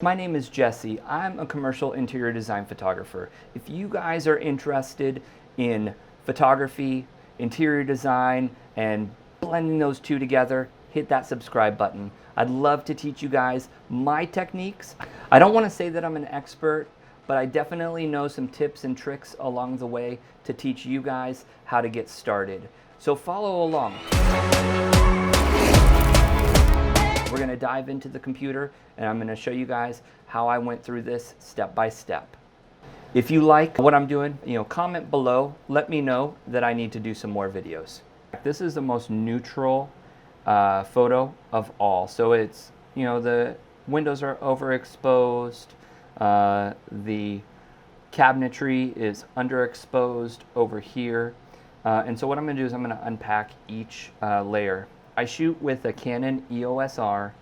My name is Jesse. I'm a commercial interior design photographer. If you guys are interested in photography, interior design, and blending those two together, hit that subscribe button. I'd love to teach you guys my techniques. I don't want to say that I'm an expert, but I definitely know some tips and tricks along the way to teach you guys how to get started. So follow along. We're going to dive into the computer and I'm going to show you guys how I went through this step by step. If you like what I'm doing, comment below. Let me know that I need to do some more videos. This is the most neutral photo of all. So it's, the windows are overexposed. The cabinetry is underexposed over here. And so what I'm going to do is I'm going to unpack each layer. I shoot with a Canon EOS R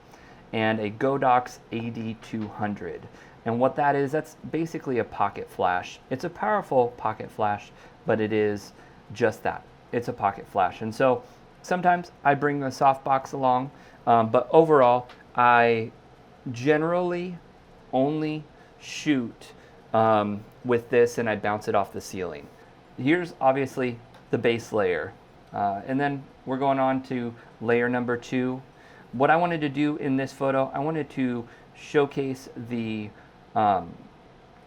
and a Godox AD200. And what that is, that's basically a pocket flash. It's a powerful pocket flash, but it is just that. It's a pocket flash. And so sometimes I bring the softbox along, but overall, I generally only shoot with this and I bounce it off the ceiling. Here's obviously the base layer. And then we're going on to layer number 2. What I wanted to do in this photo, I wanted to showcase the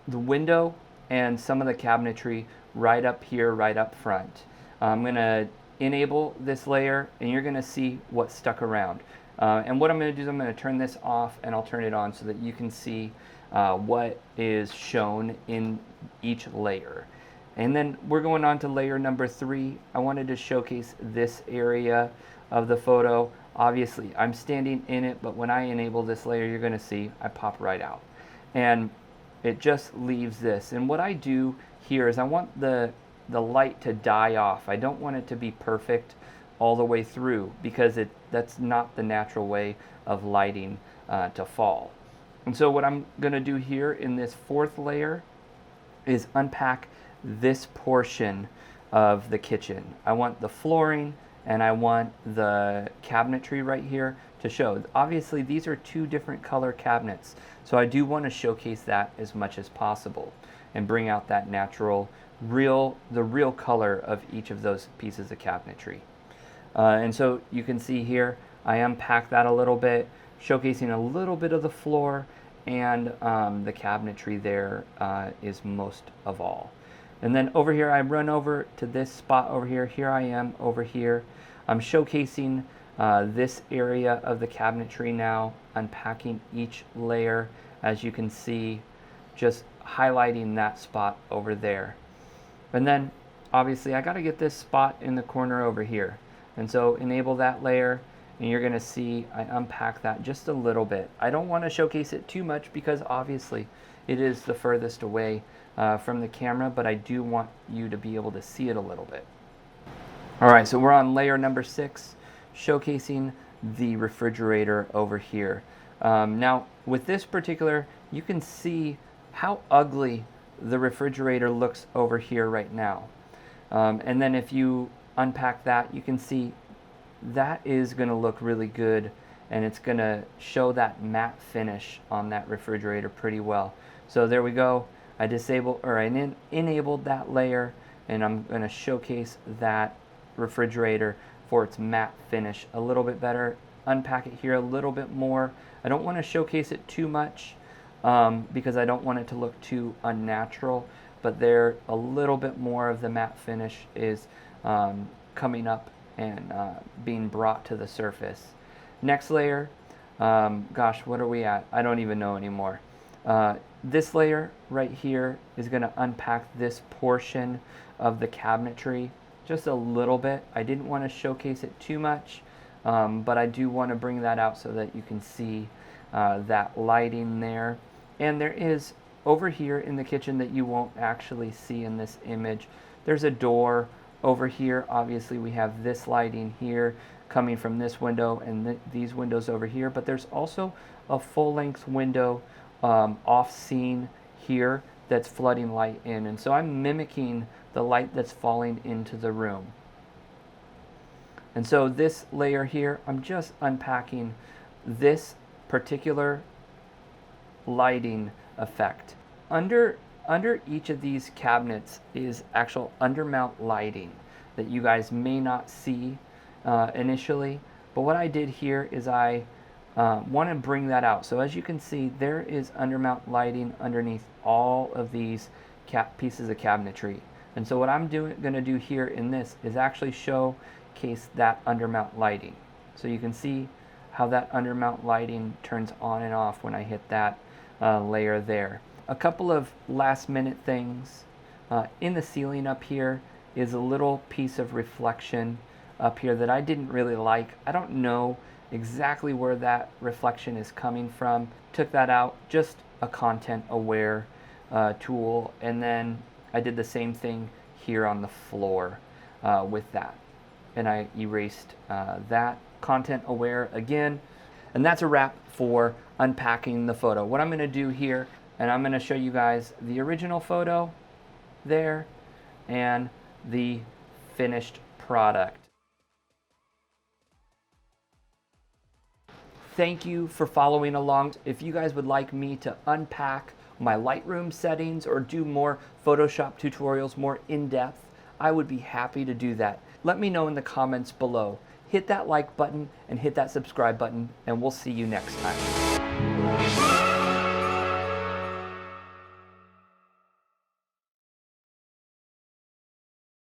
window and some of the cabinetry right up here, right up front. I'm going to enable this layer and you're going to see what's stuck around. And what I'm going to do is I'm going to turn this off and I'll turn it on so that you can see what is shown in each layer. And then we're going on to layer number 3. I wanted to showcase this area of the photo. Obviously, I'm standing in it, but when I enable this layer, you're going to see I pop right out. And it just leaves this. And what I do here is I want the light to die off. I don't want it to be perfect all the way through because that's not the natural way of lighting to fall. And so what I'm going to do here in this 4th layer is unpack this portion of the kitchen. I want the flooring and I want the cabinetry right here to show. Obviously these are 2 different color cabinets, so I do want to showcase that as much as possible and bring out that natural, the real color of each of those pieces of cabinetry. And so you can see here I unpack that a little bit, showcasing a little bit of the floor, and the cabinetry there is most of all. And then over here, I run over to this spot over here. Here I am over here. I'm showcasing this area of the cabinetry now, unpacking each layer, as you can see, just highlighting that spot over there. And then, obviously, I got to get this spot in the corner over here. And so enable that layer, and you're going to see I unpack that just a little bit. I don't want to showcase it too much because obviously it is the furthest away from the camera, but I do want you to be able to see it a little bit. Alright, so we're on layer number 6, showcasing the refrigerator over here. Now, with this particular, you can see how ugly the refrigerator looks over here right now. And then if you unpack that, you can see that is going to look really good, and it's going to show that matte finish on that refrigerator pretty well. So there we go. I enabled that layer, and I'm going to showcase that refrigerator for its matte finish a little bit better. Unpack it here a little bit more. I don't want to showcase it too much because I don't want it to look too unnatural, but there a little bit more of the matte finish is coming up and being brought to the surface. Next layer, gosh, what are we at? I don't even know anymore. This layer right here is going to unpack this portion of the cabinetry just a little bit. I didn't want to showcase it too much, but I do want to bring that out so that you can see that lighting there. And there is, over here in the kitchen that you won't actually see in this image, there's a door over here. Obviously we have this lighting here coming from this window and these windows over here, but there's also a full-length window off scene here that's flooding light in, and so I'm mimicking the light that's falling into the room. And so this layer here, I'm just unpacking this particular lighting effect. Under each of these cabinets is actual undermount lighting that you guys may not see initially. But what I did here is I want to bring that out. So as you can see, there is undermount lighting underneath all of these pieces of cabinetry. And so what I'm going to do here in this is actually showcase that undermount lighting. So you can see how that undermount lighting turns on and off when I hit that layer there. A couple of last minute things. In the ceiling up here is a little piece of reflection up here that I didn't really like. I don't know exactly where that reflection is coming from. Took that out, just a content aware tool, and then I did the same thing here on the floor with that, and I erased that. Content aware again, and that's a wrap for unpacking the photo. What I'm going to do here, and I'm going to show you guys the original photo there and the finished product. Thank you for following along. If you guys would like me to unpack my Lightroom settings or do more Photoshop tutorials more in depth, I would be happy to do that. Let me know in the comments below. Hit that like button and hit that subscribe button, and we'll see you next time.